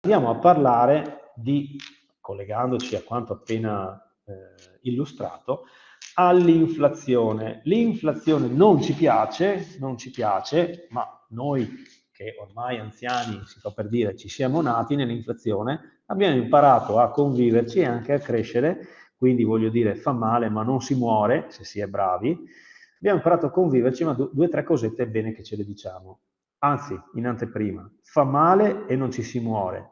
Andiamo a parlare di, collegandoci a quanto appena illustrato, all'inflazione. L'inflazione non ci piace, ma noi che ormai anziani, si fa per dire, ci siamo nati nell'inflazione, abbiamo imparato a conviverci e anche a crescere, quindi voglio dire fa male ma non si muore se si è bravi. Abbiamo imparato a conviverci, ma due o tre cosette è bene che ce le diciamo. Anzi, in anteprima, fa male e non ci si muore.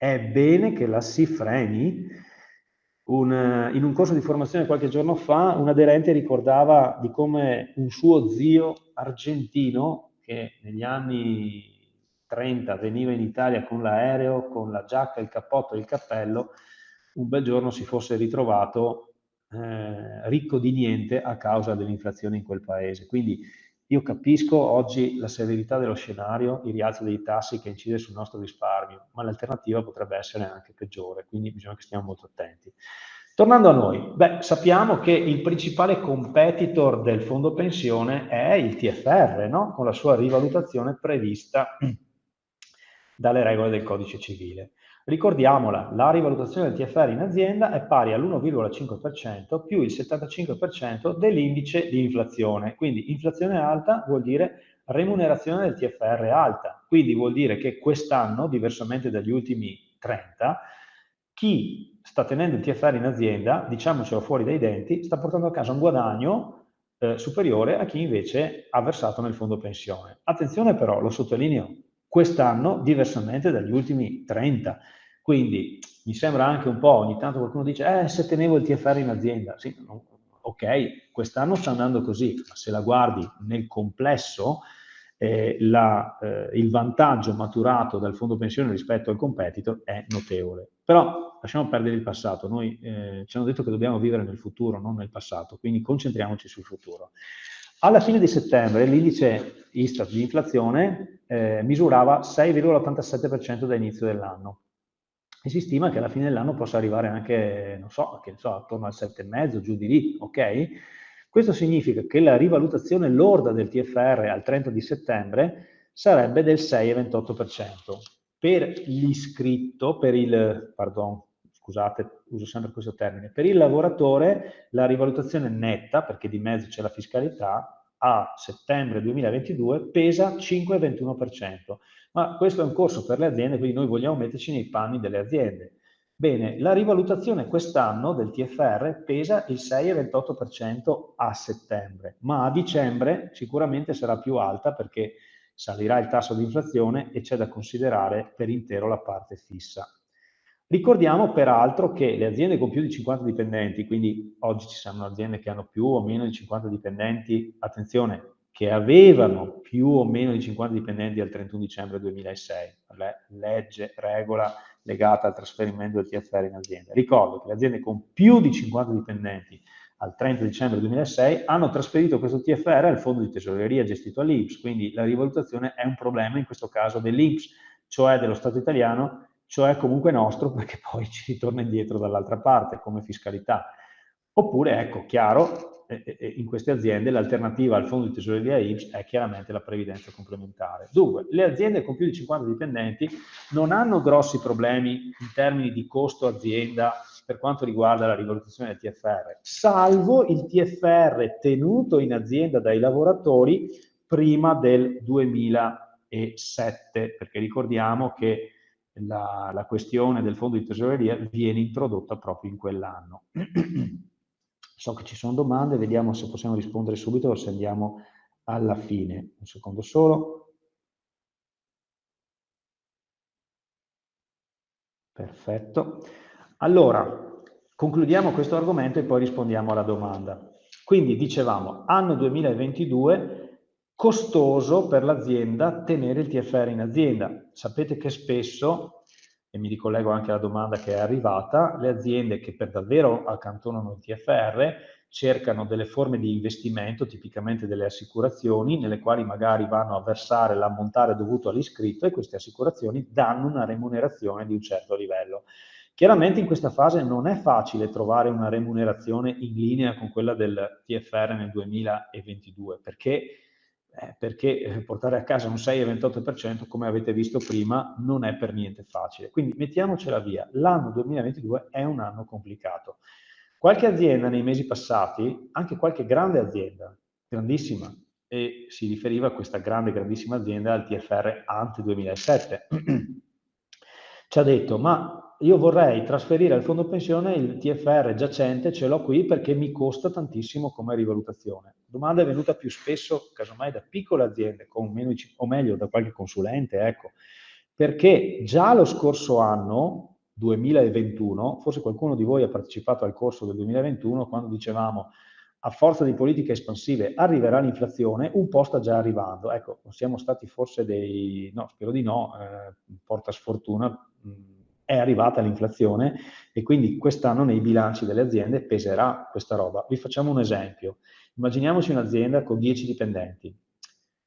È bene che la si freni. In un corso di formazione qualche giorno fa, un aderente ricordava di come un suo zio argentino, che negli anni 30 veniva in Italia con l'aereo, con la giacca, il cappotto e il cappello, un bel giorno si fosse ritrovato ricco di niente a causa dell'inflazione in quel paese. Quindi io capisco oggi la severità dello scenario, il rialzo dei tassi che incide sul nostro risparmio, ma l'alternativa potrebbe essere anche peggiore, quindi bisogna che stiamo molto attenti. Tornando a noi, sappiamo che il principale competitor del fondo pensione è il TFR, no? Con la sua rivalutazione prevista dalle regole del codice civile. Ricordiamola, la rivalutazione del TFR in azienda è pari all'1,5% più il 75% dell'indice di inflazione. Quindi inflazione alta vuol dire remunerazione del TFR alta. Quindi vuol dire che quest'anno, diversamente dagli ultimi 30, chi sta tenendo il TFR in azienda, diciamocelo fuori dai denti, sta portando a casa un guadagno superiore a chi invece ha versato nel fondo pensione. Attenzione però, lo sottolineo, quest'anno diversamente dagli ultimi 30. Quindi mi sembra anche un po', ogni tanto qualcuno dice, se tenevo il TFR in azienda, sì, ok, quest'anno sta andando così, ma se la guardi nel complesso, il vantaggio maturato dal fondo pensione rispetto al competitor è notevole. Però lasciamo perdere il passato, noi ci hanno detto che dobbiamo vivere nel futuro, non nel passato, quindi concentriamoci sul futuro. Alla fine di settembre l'indice Istat di inflazione misurava 6,87% da inizio dell'anno e si stima che alla fine dell'anno possa arrivare anche, non so, che so, attorno al 7,5, giù di lì, ok? Questo significa che la rivalutazione lorda del TFR al 30 di settembre sarebbe del 6,28%. Per l'iscritto, scusate, uso sempre questo termine, per il lavoratore la rivalutazione netta, perché di mezzo c'è la fiscalità, a settembre 2022 pesa 5,21%. Ma questo è un corso per le aziende, quindi noi vogliamo metterci nei panni delle aziende. Bene, la rivalutazione quest'anno del TFR pesa il 6,28% a settembre, ma a dicembre sicuramente sarà più alta perché salirà il tasso di inflazione e c'è da considerare per intero la parte fissa. Ricordiamo peraltro che le aziende con più di 50 dipendenti, quindi oggi ci sono aziende che hanno più o meno di 50 dipendenti, attenzione, che avevano più o meno di 50 dipendenti al 31 dicembre 2006, legge, regola legata al trasferimento del TFR in azienda. Ricordo che le aziende con più di 50 dipendenti al 30 dicembre 2006 hanno trasferito questo TFR al fondo di tesoreria gestito all'INPS, quindi la rivalutazione è un problema in questo caso dell'INPS, cioè dello Stato italiano, cioè comunque nostro, perché poi ci ritorna indietro dall'altra parte come fiscalità. Oppure, ecco, chiaro, in queste aziende l'alternativa al fondo di tesoreria INPS è chiaramente la previdenza complementare. Dunque, le aziende con più di 50 dipendenti non hanno grossi problemi in termini di costo azienda per quanto riguarda la rivalutazione del TFR, salvo il TFR tenuto in azienda dai lavoratori prima del 2007, perché ricordiamo che la questione del fondo di tesoreria viene introdotta proprio in quell'anno. So che ci sono domande, vediamo se possiamo rispondere subito o se andiamo alla fine. Un secondo solo. Perfetto. Allora, concludiamo questo argomento e poi rispondiamo alla domanda. Quindi dicevamo, anno 2022, costoso per l'azienda tenere il TFR in azienda. Sapete che spesso, e mi ricollego anche alla domanda che è arrivata, le aziende che per davvero accantonano il TFR cercano delle forme di investimento, tipicamente delle assicurazioni, nelle quali magari vanno a versare l'ammontare dovuto all'iscritto e queste assicurazioni danno una remunerazione di un certo livello. Chiaramente in questa fase non è facile trovare una remunerazione in linea con quella del TFR nel 2022, perché perché portare a casa un 6,28%, come avete visto prima, non è per niente facile. Quindi mettiamocela via, l'anno 2022 è un anno complicato. Qualche azienda nei mesi passati, anche qualche grande azienda, grandissima, e si riferiva a questa grandissima azienda al TFR ante 2007, ci ha detto, ma io vorrei trasferire al fondo pensione il TFR giacente, ce l'ho qui perché mi costa tantissimo come rivalutazione. La domanda è venuta più spesso, casomai, da piccole aziende, con meno, o meglio da qualche consulente, ecco, perché già lo scorso anno, 2021, forse qualcuno di voi ha partecipato al corso del 2021, quando dicevamo a forza di politiche espansive arriverà l'inflazione, un po' sta già arrivando. Ecco, non siamo stati forse no, spero di no, porta sfortuna, è arrivata l'inflazione e quindi quest'anno nei bilanci delle aziende peserà questa roba. Vi facciamo un esempio. Immaginiamoci un'azienda con 10 dipendenti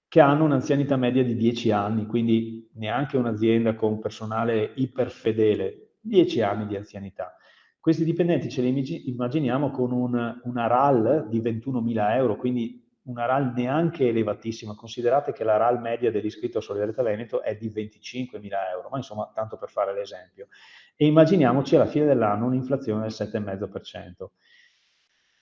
che hanno un'anzianità media di 10 anni, quindi neanche un'azienda con personale iperfedele, 10 anni di anzianità. Questi dipendenti ce li immaginiamo con una RAL di 21.000 euro, quindi una RAL neanche elevatissima. Considerate che la RAL media dell'iscritto a Solidarietà Veneto è di 25.000 euro, ma insomma, tanto per fare l'esempio. E immaginiamoci alla fine dell'anno un'inflazione del 7,5%.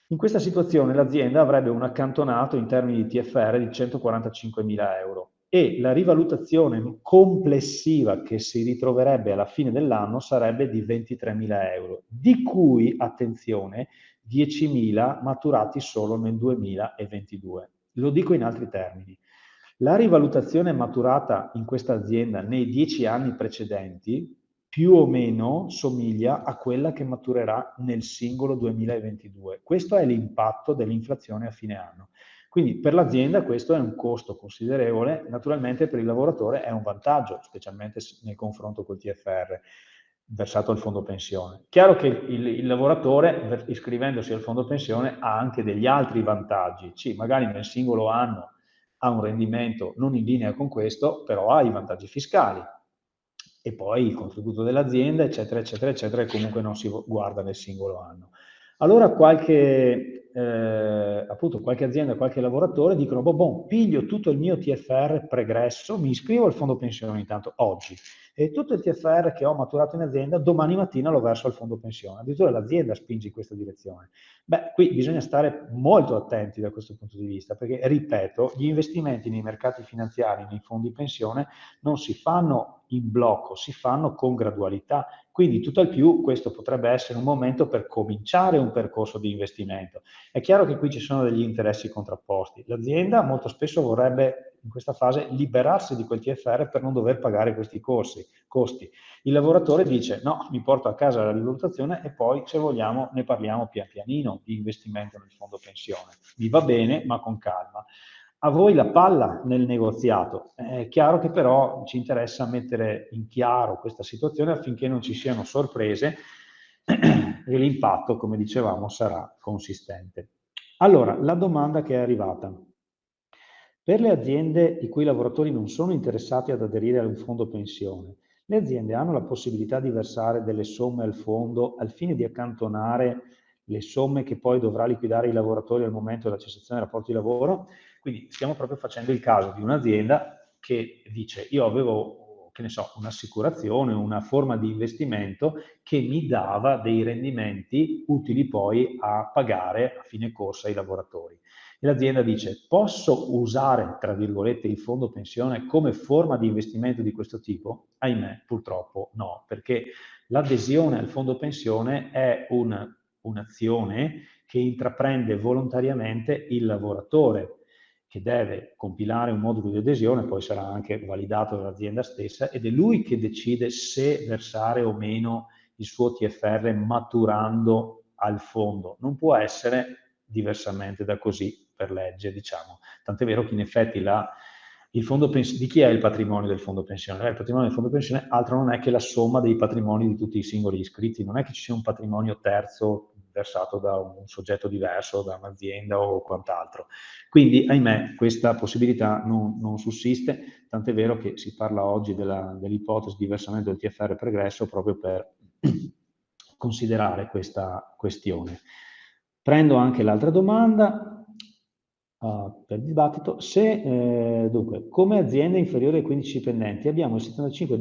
In questa situazione l'azienda avrebbe un accantonato in termini di TFR di 145.000 euro e la rivalutazione complessiva che si ritroverebbe alla fine dell'anno sarebbe di 23.000 euro, di cui, attenzione, 10.000 maturati solo nel 2022. Lo dico in altri termini. La rivalutazione maturata in questa azienda nei 10 anni precedenti più o meno somiglia a quella che maturerà nel singolo 2022. Questo è l'impatto dell'inflazione a fine anno. Quindi per l'azienda questo è un costo considerevole, naturalmente per il lavoratore è un vantaggio, specialmente nel confronto col TFR versato al fondo pensione. Chiaro che il lavoratore, iscrivendosi al fondo pensione, ha anche degli altri vantaggi. Sì, magari nel singolo anno ha un rendimento non in linea con questo, però ha i vantaggi fiscali e poi il contributo dell'azienda, eccetera, eccetera, eccetera, e comunque non si guarda nel singolo anno. Allora appunto qualche azienda, qualche lavoratore dicono, piglio tutto il mio TFR pregresso, mi iscrivo al fondo pensione intanto oggi, e tutto il TFR che ho maturato in azienda domani mattina lo verso al fondo pensione. Addirittura l'azienda spinge in questa direzione. Beh, qui bisogna stare molto attenti da questo punto di vista, perché, ripeto, gli investimenti nei mercati finanziari, nei fondi pensione, non si fanno in blocco, si fanno con gradualità. Quindi, tutt'al più, questo potrebbe essere un momento per cominciare un percorso di investimento. È chiaro che qui ci sono degli interessi contrapposti. L'azienda molto spesso vorrebbe, in questa fase, liberarsi di quel TFR per non dover pagare questi costi. Il lavoratore dice, no, mi porto a casa la rivalutazione e poi, se vogliamo, ne parliamo pian pianino di investimento nel fondo pensione. Mi va bene, ma con calma. A voi la palla nel negoziato. È chiaro che però ci interessa mettere in chiaro questa situazione affinché non ci siano sorprese e l'impatto, come dicevamo, sarà consistente. Allora, la domanda che è arrivata. Per le aziende i cui lavoratori non sono interessati ad aderire a un fondo pensione, le aziende hanno la possibilità di versare delle somme al fondo al fine di accantonare le somme che poi dovrà liquidare i lavoratori al momento della cessazione del rapporto di lavoro? Quindi stiamo proprio facendo il caso di un'azienda che dice io avevo, che ne so, un'assicurazione, una forma di investimento che mi dava dei rendimenti utili poi a pagare a fine corsa i lavoratori. E l'azienda dice posso usare, tra virgolette, il fondo pensione come forma di investimento di questo tipo? Ahimè, purtroppo no, perché l'adesione al fondo pensione è un'azione che intraprende volontariamente il lavoratore, che deve compilare un modulo di adesione, poi sarà anche validato dall'azienda stessa, ed è lui che decide se versare o meno il suo TFR maturando al fondo. Non può essere diversamente da così per legge, diciamo. Tant'è vero che in effetti il fondo di chi è il patrimonio del fondo pensione? Il patrimonio del fondo pensione altro non è che la somma dei patrimoni di tutti i singoli iscritti, non è che ci sia un patrimonio terzo versato da un soggetto diverso, da un'azienda o quant'altro. Quindi, ahimè, questa possibilità non sussiste, tant'è vero che si parla oggi dell'ipotesi di versamento del TFR pregresso proprio per considerare questa questione. Prendo anche l'altra domanda. per il dibattito. Se, dunque, come azienda inferiore ai 15 dipendenti abbiamo il 75%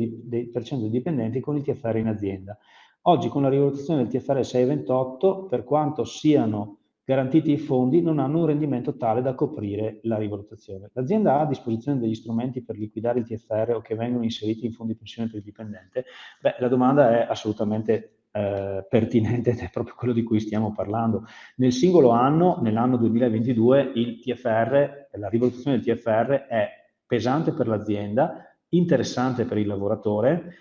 di dipendenti con il TFR in azienda. Oggi con la rivalutazione del TFR 6,28, per quanto siano garantiti i fondi, non hanno un rendimento tale da coprire la rivalutazione. L'azienda ha a disposizione degli strumenti per liquidare il TFR o che vengono inseriti in fondi pensione per il dipendente? Beh, la domanda è assolutamente pertinente ed è proprio quello di cui stiamo parlando. Nel singolo anno, nell'anno 2022, il TFR, la rivalutazione del TFR è pesante per l'azienda, interessante per il lavoratore,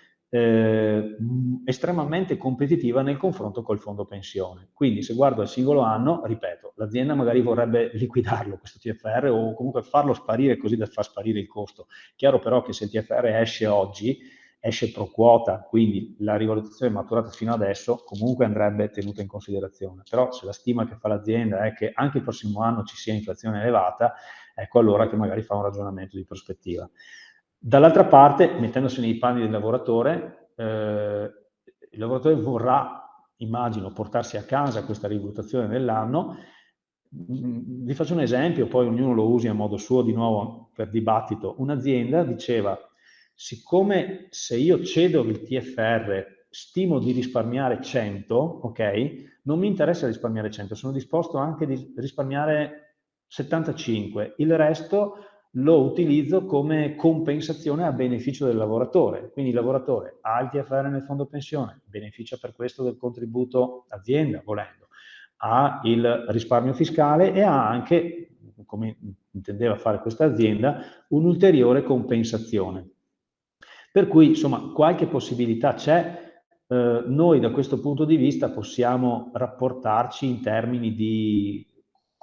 estremamente competitiva nel confronto col fondo pensione. Quindi se guardo al singolo anno, ripeto, l'azienda magari vorrebbe liquidarlo questo TFR o comunque farlo sparire così da far sparire il costo. Chiaro però che se il TFR esce oggi, esce pro quota, quindi la rivalutazione maturata fino adesso comunque andrebbe tenuta in considerazione. Però se la stima che fa l'azienda è che anche il prossimo anno ci sia inflazione elevata, ecco allora che magari fa un ragionamento di prospettiva. Dall'altra parte, mettendosi nei panni del lavoratore, il lavoratore vorrà, immagino, portarsi a casa questa rivalutazione dell'anno. Vi faccio un esempio, poi ognuno lo usi a modo suo, di nuovo per dibattito. Un'azienda diceva, siccome se io cedo il TFR stimo di risparmiare 100, ok? Non mi interessa risparmiare 100, sono disposto anche di risparmiare 75. Il resto lo utilizzo come compensazione a beneficio del lavoratore. Quindi il lavoratore ha il TFR nel fondo pensione, beneficia per questo del contributo azienda, volendo, ha il risparmio fiscale e ha anche, come intendeva fare questa azienda, un'ulteriore compensazione. Per cui, insomma, qualche possibilità c'è. Noi da questo punto di vista possiamo rapportarci in termini di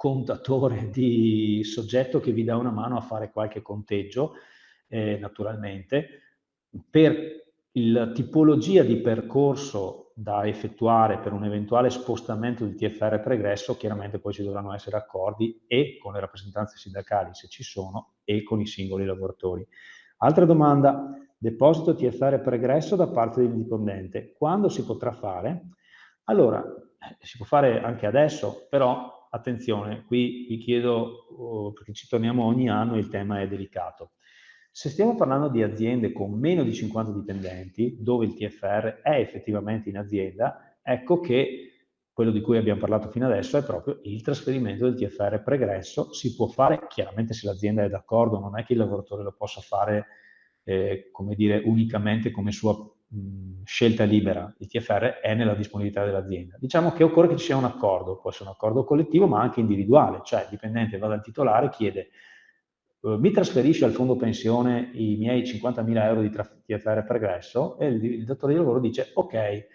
contatore, di soggetto che vi dà una mano a fare qualche conteggio, naturalmente. Per la tipologia di percorso da effettuare per un eventuale spostamento del TFR pregresso, chiaramente poi ci dovranno essere accordi e con le rappresentanze sindacali, se ci sono, e con i singoli lavoratori. Altra domanda, deposito TFR pregresso da parte del dipendente. Quando si potrà fare? Allora, si può fare anche adesso, però attenzione, qui vi chiedo, perché ci torniamo ogni anno e il tema è delicato. Se stiamo parlando di aziende con meno di 50 dipendenti, dove il TFR è effettivamente in azienda, ecco che quello di cui abbiamo parlato fino adesso è proprio il trasferimento del TFR pregresso. Si può fare, chiaramente se l'azienda è d'accordo, non è che il lavoratore lo possa fare, come dire, unicamente come sua scelta libera. Il TFR è nella disponibilità dell'azienda. Diciamo che occorre che ci sia un accordo, può essere un accordo collettivo ma anche individuale, cioè il dipendente va dal titolare e chiede mi trasferisce al fondo pensione i miei 50.000 euro di TFR pregresso e il datore di lavoro dice ok,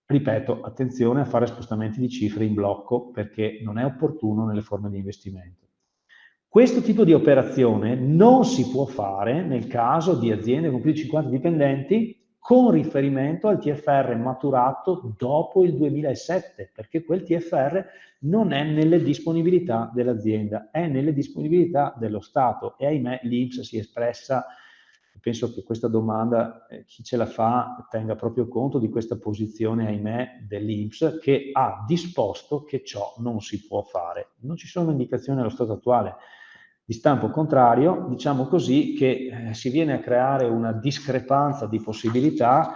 ripeto, attenzione a fare spostamenti di cifre in blocco perché non è opportuno nelle forme di investimento. Questo tipo di operazione non si può fare nel caso di aziende con più di 50 dipendenti con riferimento al TFR maturato dopo il 2007, perché quel TFR non è nelle disponibilità dell'azienda, è nelle disponibilità dello Stato e ahimè l'INPS si è espressa, penso che questa domanda chi ce la fa tenga proprio conto di questa posizione, ahimè, dell'INPS che ha disposto che ciò non si può fare. Non ci sono indicazioni allo stato attuale di stampo contrario, diciamo così che si viene a creare una discrepanza di possibilità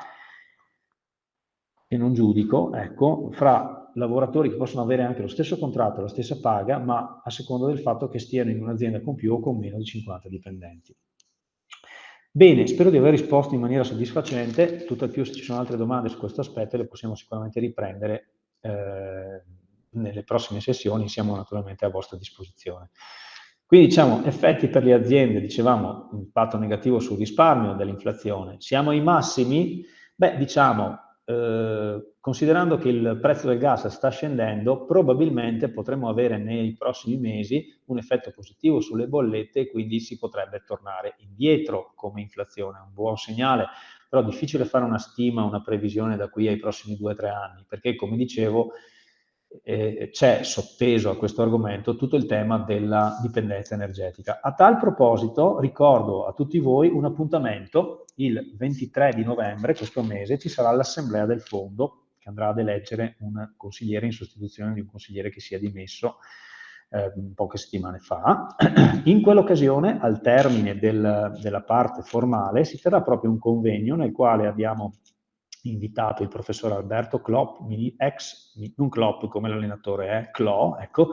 e non giudico, ecco, fra lavoratori che possono avere anche lo stesso contratto, la stessa paga, ma a seconda del fatto che stiano in un'azienda con più o con meno di 50 dipendenti. Bene, spero di aver risposto in maniera soddisfacente, tutt'al più se ci sono altre domande su questo aspetto le possiamo sicuramente riprendere nelle prossime sessioni, siamo naturalmente a vostra disposizione. Quindi diciamo, effetti per le aziende, dicevamo, impatto negativo sul risparmio dell'inflazione. Siamo ai massimi? Beh, diciamo, considerando che il prezzo del gas sta scendendo, probabilmente potremo avere nei prossimi mesi un effetto positivo sulle bollette e quindi si potrebbe tornare indietro come inflazione, un buon segnale, però è difficile fare una stima, una previsione da qui ai prossimi 2-3 anni, perché come dicevo c'è sotteso a questo argomento tutto il tema della dipendenza energetica. A tal proposito ricordo a tutti voi un appuntamento, il 23 di novembre, questo mese, ci sarà l'assemblea del fondo che andrà ad eleggere un consigliere in sostituzione di un consigliere che sia dimesso poche settimane fa. In quell'occasione, al termine della parte formale, si terrà proprio un convegno nel quale abbiamo invitato il professor Alberto Klopp, non Klopp come l'allenatore, Clo, ecco,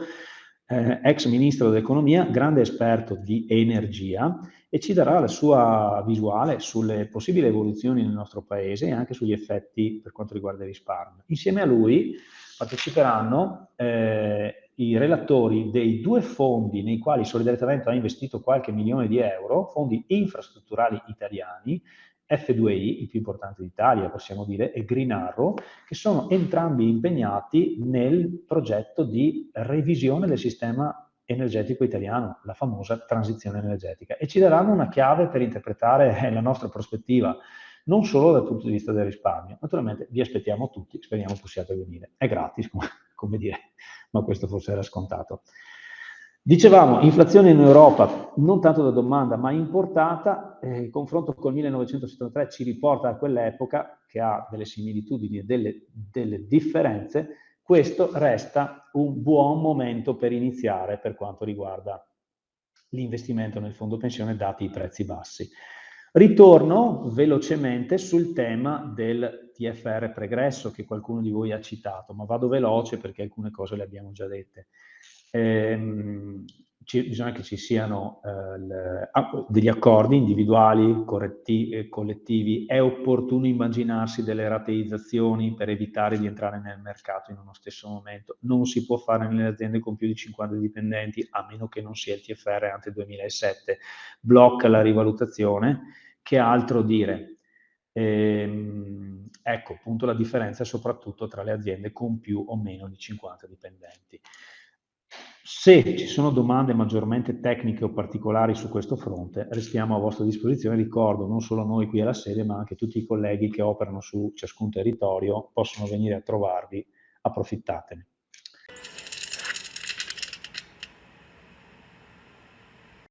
ex ministro dell'economia, grande esperto di energia, e ci darà la sua visuale sulle possibili evoluzioni nel nostro paese e anche sugli effetti per quanto riguarda il risparmio. Insieme a lui parteciperanno i relatori dei 2 fondi nei quali Solidarietà ha investito qualche milione di euro, fondi infrastrutturali italiani, F2I, il più importante d'Italia possiamo dire, e Green Arrow, che sono entrambi impegnati nel progetto di revisione del sistema energetico italiano, la famosa transizione energetica, e ci daranno una chiave per interpretare la nostra prospettiva, non solo dal punto di vista del risparmio. Naturalmente vi aspettiamo tutti, speriamo possiate venire. È gratis, come dire, ma questo forse era scontato. Dicevamo, inflazione in Europa, non tanto da domanda, ma importata. Il confronto col 1973 ci riporta a quell'epoca, che ha delle similitudini e delle differenze. Questo resta un buon momento per iniziare per quanto riguarda l'investimento nel fondo pensione, dati i prezzi bassi. Ritorno velocemente sul tema del TFR pregresso che qualcuno di voi ha citato, ma vado veloce perché alcune cose le abbiamo già dette. Bisogna che ci siano degli accordi individuali, collettivi. È opportuno immaginarsi delle rateizzazioni per evitare di entrare nel mercato in uno stesso momento. Non si può fare nelle aziende con più di 50 dipendenti, a meno che non sia il TFR ante 2007. Blocca la rivalutazione. Che altro dire? Ecco, appunto, la differenza è soprattutto tra le aziende con più o meno di 50 dipendenti. Se ci sono domande maggiormente tecniche o particolari su questo fronte, restiamo a vostra disposizione. Ricordo, non solo noi qui alla sede, ma anche tutti i colleghi che operano su ciascun territorio possono venire a trovarvi, approfittatene.